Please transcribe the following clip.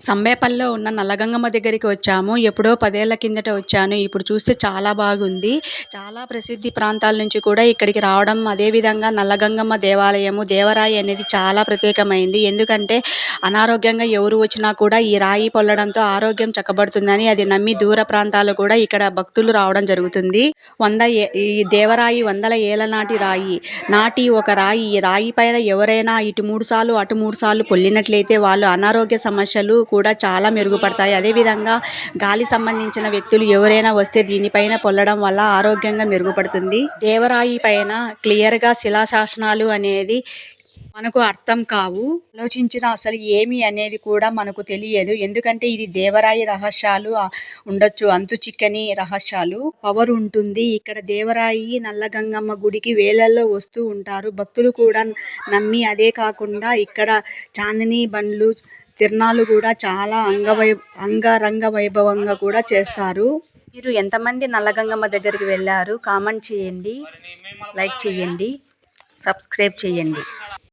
సంబేపల్లిలో ఉన్న నల్లగంగమ్మ దగ్గరికి వచ్చాము. ఎప్పుడో 10 ఏళ్ల కిందట వచ్చాను. ఇప్పుడు చూస్తే చాలా బాగుంది. చాలా ప్రసిద్ధి ప్రాంతాల నుంచి కూడా ఇక్కడికి రావడం, అదేవిధంగా నల్లగంగమ్మ దేవాలయము, దేవరాయి అనేది చాలా ప్రత్యేకమైంది. ఎందుకంటే అనారోగ్యంగా ఎవరు వచ్చినా కూడా ఈ రాయి పొల్లడంతో ఆరోగ్యం చక్కబడుతుందని అది నమ్మి దూర ప్రాంతాలు కూడా ఇక్కడ భక్తులు రావడం జరుగుతుంది. ఈ దేవరాయి వందల ఏళ్ల నాటి రాయి. ఒక రాయి. ఈ రాయి పైన ఎవరైనా ఇటు 3 సార్లు అటు 3 సార్లు పొల్లినట్లయితే వాళ్ళు అనారోగ్య సమస్యలు కూడా చాలా మెరుగుపడతాయి. అదేవిధంగా గాలి సంబంధించిన వ్యక్తులు ఎవరైనా వస్తే దీనిపైన పొల్లడం వల్ల ఆరోగ్యంగా మెరుగుపడుతుంది. దేవరాయి పైన క్లియర్గా శిలాశాసనాలు అనేది మనకు అర్థం కావు. ఆలోచించిన అసలు ఏమి అనేది కూడా మనకు తెలియదు. ఎందుకంటే ఇది దేవరాయి రహస్యాలు ఉండొచ్చు, అంతు చిక్కని రహస్యాలు. పవర్ ఉంటుంది ఇక్కడ. దేవరాయి నల్లగంగమ్మ గుడికి వేలల్లో వస్తూ ఉంటారు భక్తులు కూడా నమ్మి. అదే కాకుండా ఇక్కడ చాందినీ బండ్లు, తిరణాలు కూడా చాలా అంగరంగ వైభవంగా కూడా చేస్తారు. మీరు ఎంతమంది నల్లగంగమ్మ దగ్గరికి వెళ్ళారు? కామెంట్ చేయండి, లైక్ చేయండి, సబ్స్క్రైబ్ చేయండి.